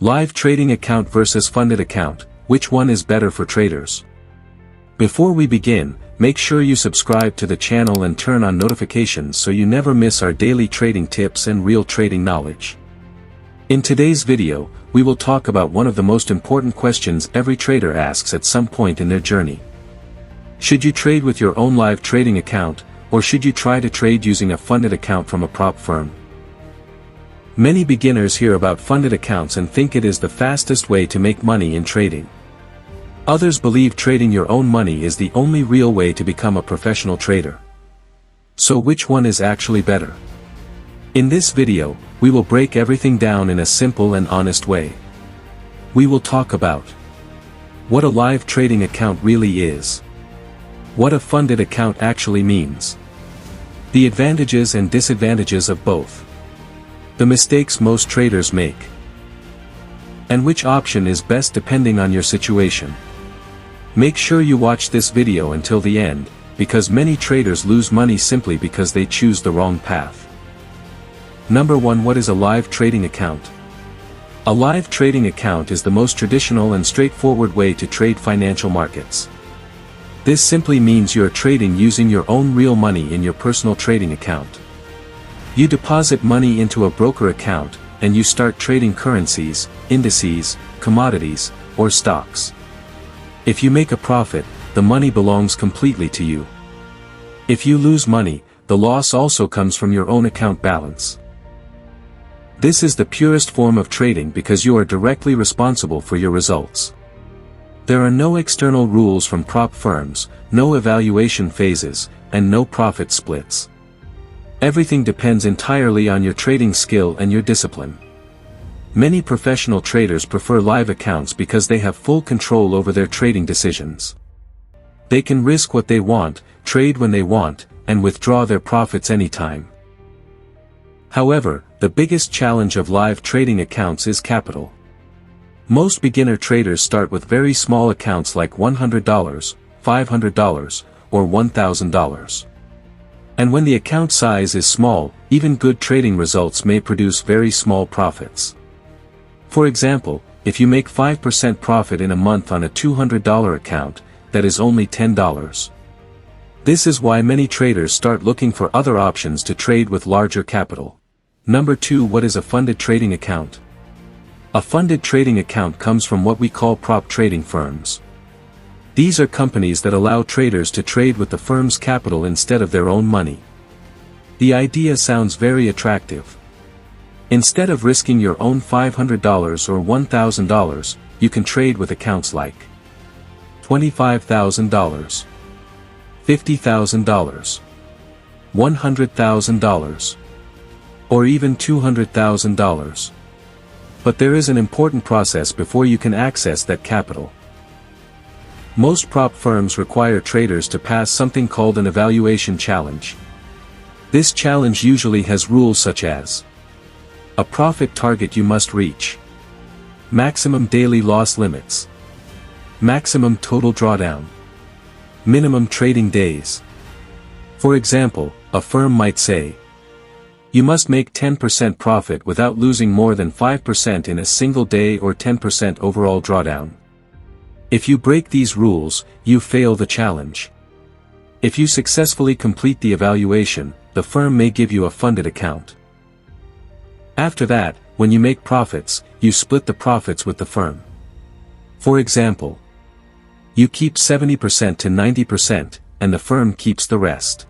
Live trading account versus funded account, which one is better for traders? Before we begin, make sure you subscribe to the channel and turn on notifications so you never miss our daily trading tips and real trading knowledge. In today's video, we will talk about one of the most important questions every trader asks at some point in their journey. Should you trade with your own live trading account, or should you try to trade using a funded account from a prop firm? Many beginners hear about funded accounts and think it is the fastest way to make money in trading. Others believe trading your own money is the only real way to become a professional trader. So which one is actually better? In this video, we will break everything down in a simple and honest way. We will talk about what a live trading account really is, what a funded account actually means, the advantages and disadvantages of both, the mistakes most traders make, and which option is best depending on your situation. Make sure you watch this video until the end, because many traders lose money simply because they choose the wrong path. Number 1. What is a live trading account? A live trading account is the most traditional and straightforward way to trade financial markets. This simply means you are trading using your own real money in your personal trading account. You deposit money into a broker account, and you start trading currencies, indices, commodities, or stocks. If you make a profit, the money belongs completely to you. If you lose money, the loss also comes from your own account balance. This is the purest form of trading because you are directly responsible for your results. There are no external rules from prop firms, no evaluation phases, and no profit splits. Everything depends entirely on your trading skill and your discipline. Many professional traders prefer live accounts because they have full control over their trading decisions. They can risk what they want, trade when they want, and withdraw their profits anytime. However, the biggest challenge of live trading accounts is capital. Most beginner traders start with very small accounts like $100, $500, or $1,000. And when the account size is small, even good trading results may produce very small profits. For example, if you make 5% profit in a month on a $200 account, that is only $10. This is why many traders start looking for other options to trade with larger capital. Number 2. What is a funded trading account? A funded trading account comes from what we call prop trading firms. These are companies that allow traders to trade with the firm's capital instead of their own money. The idea sounds very attractive. Instead of risking your own $500 or $1,000, you can trade with accounts like $25,000, $50,000, $100,000, or even $200,000. But there is an important process before you can access that capital. Most prop firms require traders to pass something called an evaluation challenge. This challenge usually has rules such as a profit target you must reach, maximum daily loss limits, maximum total drawdown, minimum trading days. For example, a firm might say, you must make 10% profit without losing more than 5% in a single day or 10% overall drawdown. If you break these rules, you fail the challenge. If you successfully complete the evaluation, the firm may give you a funded account. After that, when you make profits, you split the profits with the firm. For example, you keep 70% to 90%, and the firm keeps the rest.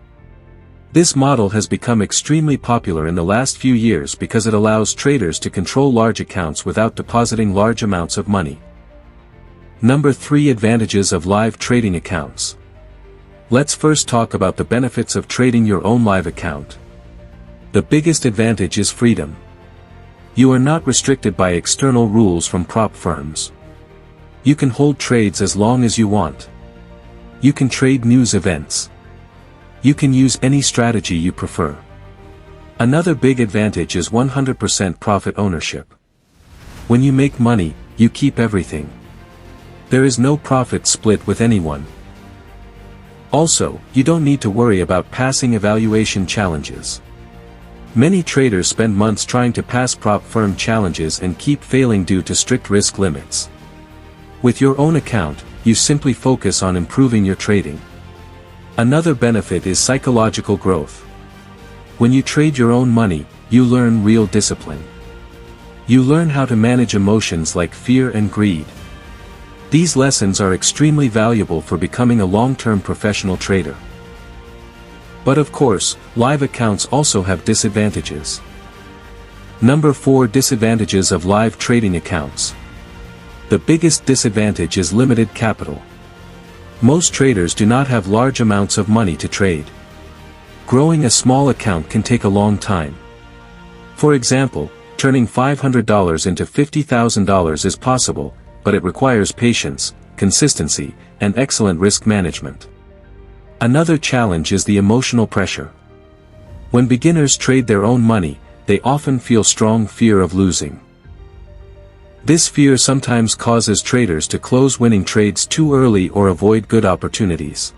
This model has become extremely popular in the last few years because it allows traders to control large accounts without depositing large amounts of money. Number 3. Advantages of live trading accounts. Let's first talk about the benefits of trading your own live account. The biggest advantage is freedom. You are not restricted by external rules from prop firms. You can hold trades as long as you want. You can trade news events. You can use any strategy you prefer. Another big advantage is 100% profit ownership. When you make money, you keep everything. There is no profit split with anyone. Also, you don't need to worry about passing evaluation challenges. Many traders spend months trying to pass prop firm challenges and keep failing due to strict risk limits. With your own account, you simply focus on improving your trading. Another benefit is psychological growth. When you trade your own money, you learn real discipline. You learn how to manage emotions like fear and greed. These lessons are extremely valuable for becoming a long-term professional trader. But of course, live accounts also have disadvantages. Number 4. Disadvantages of live trading accounts. The biggest disadvantage is limited capital. Most traders do not have large amounts of money to trade. Growing a small account can take a long time. For example, turning $500 into $50,000 is possible, but it requires patience, consistency, and excellent risk management. Another challenge is the emotional pressure. When beginners trade their own money, they often feel strong fear of losing. This fear sometimes causes traders to close winning trades too early or avoid good opportunities.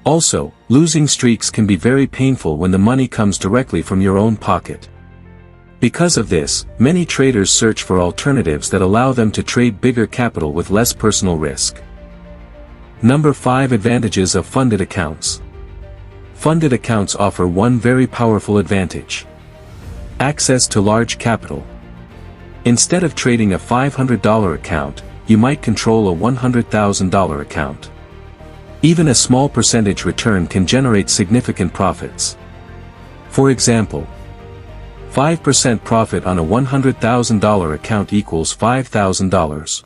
Also, losing streaks can be very painful when the money comes directly from your own pocket. Because of this, many traders search for alternatives that allow them to trade bigger capital with less personal risk. Number 5. Advantages of funded accounts. Funded accounts offer one very powerful advantage: access to large capital. Instead of trading a $500 account, you might control a $100,000 account. Even a small percentage return can generate significant profits. For example, 5% profit on a $100,000 account equals $5,000.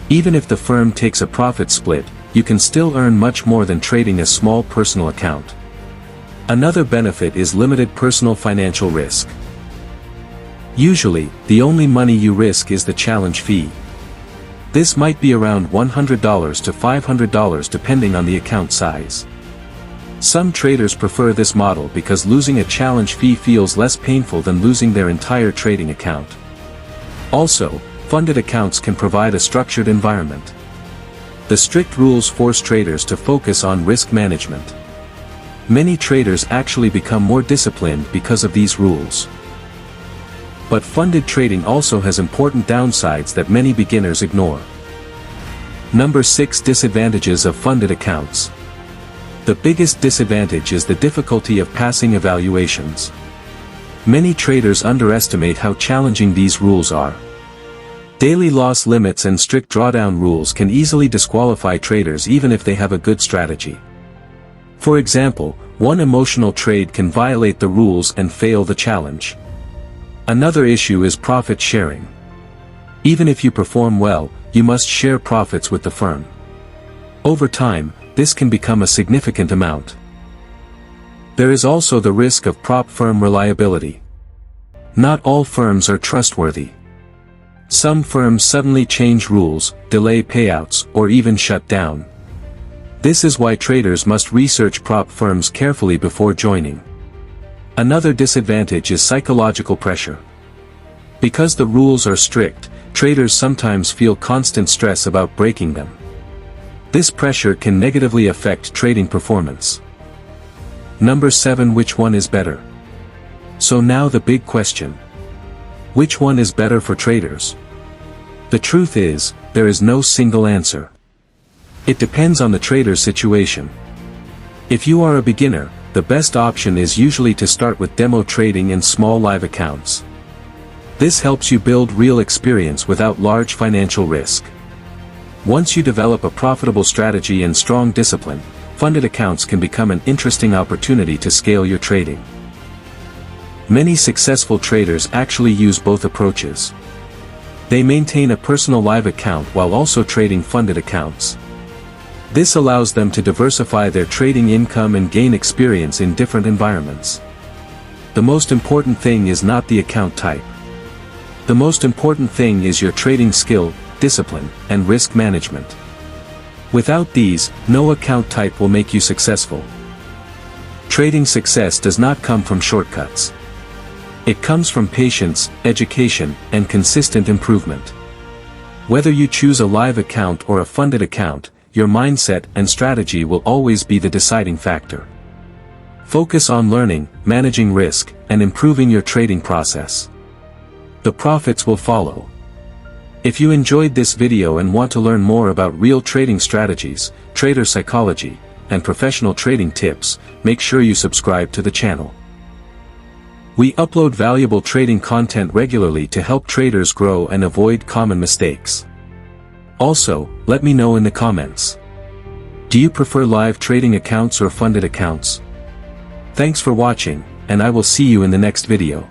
Even if the firm takes a profit split, you can still earn much more than trading a small personal account. Another benefit is limited personal financial risk. Usually, the only money you risk is the challenge fee. This might be around $100 to $500 depending on the account size. Some traders prefer this model because losing a challenge fee feels less painful than losing their entire trading account. Also, funded accounts can provide a structured environment. The strict rules force traders to focus on risk management. Many traders actually become more disciplined because of these rules. But funded trading also has important downsides that many beginners ignore. Number 6. Disadvantages of funded accounts. The biggest disadvantage is the difficulty of passing evaluations. Many traders underestimate how challenging these rules are. Daily loss limits and strict drawdown rules can easily disqualify traders even if they have a good strategy. For example, one emotional trade can violate the rules and fail the challenge. Another issue is profit sharing. Even if you perform well, you must share profits with the firm. Over time, this can become a significant amount. There is also the risk of prop firm reliability. Not all firms are trustworthy. Some firms suddenly change rules, delay payouts, or even shut down. This is why traders must research prop firms carefully before joining. Another disadvantage is psychological pressure. Because the rules are strict, traders sometimes feel constant stress about breaking them. This pressure can negatively affect trading performance. Number 7. Which one is better? So now the big question. Which one is better for traders? The truth is, there is no single answer. It depends on the trader's situation. If you are a beginner, the best option is usually to start with demo trading and small live accounts. This helps you build real experience without large financial risk. Once you develop a profitable strategy and strong discipline, funded accounts can become an interesting opportunity to scale your trading. Many successful traders actually use both approaches. They maintain a personal live account while also trading funded accounts. This allows them to diversify their trading income and gain experience in different environments. The most important thing is not the account type. The most important thing is your trading skill, discipline, and risk management. Without these, no account type will make you successful. Trading success does not come from shortcuts. It comes from patience, education, and consistent improvement. Whether you choose a live account or a funded account, your mindset and strategy will always be the deciding factor. Focus on learning, managing risk, and improving your trading process. The profits will follow. If you enjoyed this video and want to learn more about real trading strategies, trader psychology, and professional trading tips, make sure you subscribe to the channel. We upload valuable trading content regularly to help traders grow and avoid common mistakes. Also, let me know in the comments. Do you prefer live trading accounts or funded accounts? Thanks for watching, and I will see you in the next video.